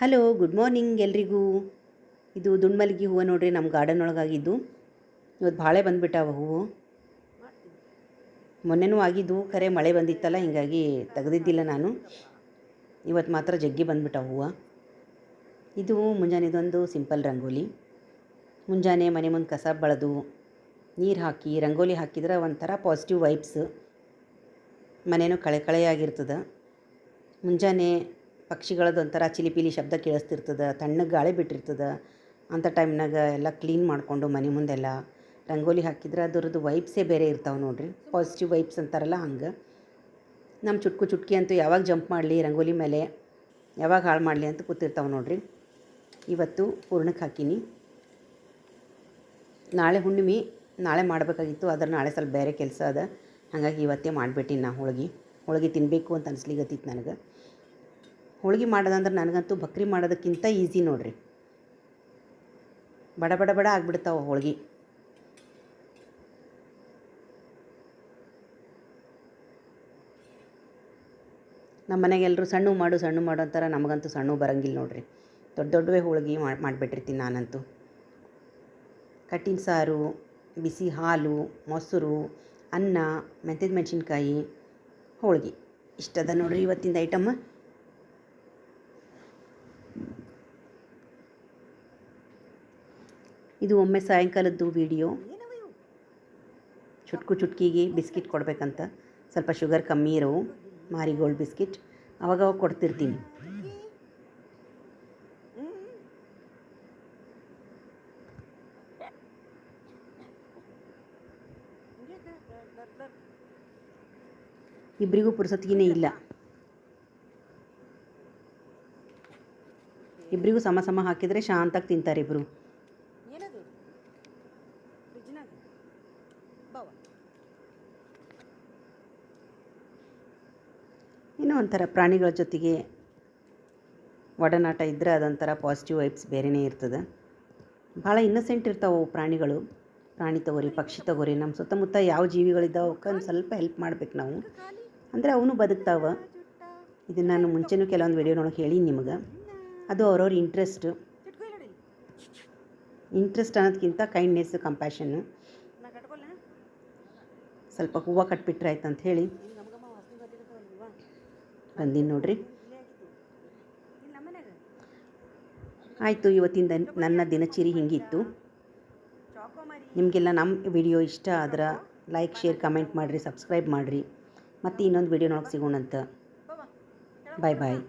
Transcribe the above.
Hello, good morning ಎಲ್ರಿಗೂ. ಇದು ದುಂಡ್ಮಲ್ಲಿಗೆ ಹೂವು ನೋಡ್ರಿ, ನಮ್ಮ ಗಾರ್ಡನ್ ಒಳಗಾಗಿದ್ದು. ಇವತ್ತು ಭಾಳ ಬಂದುಬಿಟ್ಟಾವ ಹೂವು. ಮೊನ್ನೆನೂ ಆಗಿದ್ದು, ಖರೆ ಮಳೆ ಬಂದಿತ್ತಲ್ಲ, ಹೀಗಾಗಿ ತೆಗೆದಿದ್ದಿಲ್ಲ ನಾನು. ಇವತ್ತು ಮಾತ್ರ ಜಗ್ಗಿ ಬಂದುಬಿಟ್ಟಾವ ಹೂವು. ಇದು ಮುಂಜಾನೆದೊಂದು ಸಿಂಪಲ್ ರಂಗೋಲಿ. ಮುಂಜಾನೆ ಮನೆ ಮುಂದೆ ಕಸ ಬಳದು ನೀರು ಹಾಕಿ ರಂಗೋಲಿ ಹಾಕಿದ್ರೆ ಒಂಥರ ಪಾಸಿಟಿವ್ ವೈಬ್ಸ್. ಮನೇನೂ ಕಳೆಯಾಗಿರ್ತದೆ. ಮುಂಜಾನೆ ಪಕ್ಷಿಗಳದ್ದು ಒಂಥರ ಚಿಲಿಪಿಲಿ ಶಬ್ದ ಕೇಳಿಸ್ತಿರ್ತದೆ, ತಣ್ಣಗೆ ಗಾಳಿ ಬಿಟ್ಟಿರ್ತದೆ. ಅಂಥ ಟೈಮ್ನಾಗ ಎಲ್ಲ ಕ್ಲೀನ್ ಮಾಡಿಕೊಂಡು ಮನೆ ಮುಂದೆಲ್ಲ ರಂಗೋಲಿ ಹಾಕಿದ್ರೆ ಅದರದ್ದು ವೈಬ್ಸೇ ಬೇರೆ ಇರ್ತಾವೆ ನೋಡಿರಿ. ಪಾಸಿಟಿವ್ ವೈಬ್ಸ್ ಅಂತಾರಲ್ಲ ಹಂಗೆ. ನಮ್ಮ ಚುಟ್ಕಿ ಅಂತೂ ಯಾವಾಗ ಜಂಪ್ ಮಾಡಲಿ ರಂಗೋಲಿ ಮೇಲೆ, ಯಾವಾಗ ಹಾಳು ಮಾಡಲಿ ಅಂತ ಕೂತಿರ್ತಾವೆ ನೋಡಿರಿ. ಇವತ್ತು ಪೂರ್ಣಕ್ಕೆ ಹಾಕೀನಿ. ನಾಳೆ ಹುಣ್ಣಿಮೆ, ನಾಳೆ ಮಾಡಬೇಕಾಗಿತ್ತು, ಆದರೆ ನಾಳೆ ಸ್ವಲ್ಪ ಬೇರೆ ಕೆಲಸ ಅದ, ಹಾಗಾಗಿ ಇವತ್ತೇ ಮಾಡಿಬಿಟ್ಟಿನಿ. ನಾ ಹೋಳಿಗೆ ತಿನ್ನಬೇಕು ಅಂತ ಅನಿಸ್ಲಿಗತ್ತಿತ್ತು ನನಗೆ. ಹೋಳಿಗೆ ಮಾಡೋದಂದ್ರೆ ನನಗಂತೂ ಭಕ್ರಿ ಮಾಡೋದಕ್ಕಿಂತ ಈಸಿ ನೋಡಿರಿ. ಬಡ ಬಡ ಬಡ ಆಗಿಬಿಡ್ತಾವೆ ಹೋಳಿಗೆ. ನಮ್ಮ ಮನೆಗೆ ಎಲ್ಲರೂ ಸಣ್ಣ ಮಾಡು ಅಂತಾರೆ. ನಮಗಂತೂ ಸಣ್ಣ ಬರೋಂಗಿಲ್ಲ ನೋಡಿರಿ. ದೊಡ್ಡವೇ ಹೋಳಿಗೆ ಮಾಡಿಬಿಟ್ಟಿರ್ತೀನಿ ನಾನಂತೂ. ಕಟ್ಟಿನ ಸಾರು, ಬಿಸಿ ಹಾಲು, ಮೊಸರು, ಅನ್ನ, ಮೆಂತ್ಯದ ಮೆಣಸಿನ್ಕಾಯಿ, ಹೋಳಿಗೆ ಇಷ್ಟದ ನೋಡಿರಿ ಇವತ್ತಿಂದ ಐಟಮ್. ಇದು ಒಮ್ಮೆ ಸಾಯಂಕಾಲದ್ದು ವಿಡಿಯೋ. ಚುಟ್ಕಿಗೆ ಬಿಸ್ಕಿಟ್ ಕೊಡಬೇಕಂತ, ಸ್ವಲ್ಪ ಶುಗರ್ ಕಮ್ಮಿ ಇರೋ ಮಾರಿಗೋಲ್ಡ್ ಬಿಸ್ಕಿಟ್ ಅವಾಗವಾಗ ಕೊಡ್ತಿರ್ತೀನಿ. ಇಬ್ಬರಿಗೂ ಪುರ್ಸೊತ್ತಿಗೆ ಇಲ್ಲ. ಇಬ್ಬರಿಗೂ ಸಮ ಹಾಕಿದರೆ ಶಾಂತಾಗಿ ತಿಂತಾರೆ ಇಬ್ಬರು. ಇನ್ನೂ ಒಂಥರ ಪ್ರಾಣಿಗಳ ಜೊತೆಗೆ ಒಡನಾಟ ಇದ್ದರೆ ಅದೊಂಥರ ಪಾಸಿಟಿವ್ ವೈಬ್ಸ್ ಬೇರೆಯೇ ಇರ್ತದೆ. ಭಾಳ ಇನ್ನಸೆಂಟ್ ಇರ್ತಾವೆ ಪ್ರಾಣಿಗಳು. ಪ್ರಾಣಿ ತಗೋರಿ, ಪಕ್ಷಿ ತಗೋರಿ, ನಮ್ಮ ಸುತ್ತಮುತ್ತ ಯಾವ ಜೀವಿಗಳಿದ್ದಾವೆ ಅವಕ್ಕೆ ಒಂದು ಸ್ವಲ್ಪ ಹೆಲ್ಪ್ ಮಾಡ್ಬೇಕು ನಾವು, ಅಂದರೆ ಅವನು ಬದುಕ್ತಾವೆ. ಇದನ್ನು ನಾನು ಮುಂಚೆನೂ ಕೆಲವೊಂದು ವಿಡಿಯೋನೊಳಗೆ ಹೇಳೀನಿ ನಿಮಗೆ. ಅದು ಅವ್ರವ್ರ ಇಂಟ್ರೆಸ್ಟ್ ಅನ್ನೋದಕ್ಕಿಂತ ಕೈಂಡ್ನೆಸ್, ಕಂಪ್ಯಾಷನ್ನು. ಸ್ವಲ್ಪ ಹೂವು ಕಟ್ಬಿಟ್ರೆ ಆಯ್ತು ಅಂತ ಹೇಳಿ ಬಂದೀನಿ ನೋಡ್ರಿ. ಆಯಿತು, ಇವತ್ತಿಂದ ನನ್ನ ದಿನಚರಿ ಹಿಂಗಿತ್ತು. ನಿಮಗೆಲ್ಲ ನಮ್ಮ ವಿಡಿಯೋ ಇಷ್ಟ ಆದ್ರೆ ಲೈಕ್, ಶೇರ್, ಕಮೆಂಟ್ ಮಾಡಿರಿ, ಸಬ್ಸ್ಕ್ರೈಬ್ ಮಾಡಿರಿ. ಮತ್ತು ಇನ್ನೊಂದು ವಿಡಿಯೋನೊಳಗೆ ಸಿಗೋಣಂತ. ಬಾಯ್ ಬಾಯ್.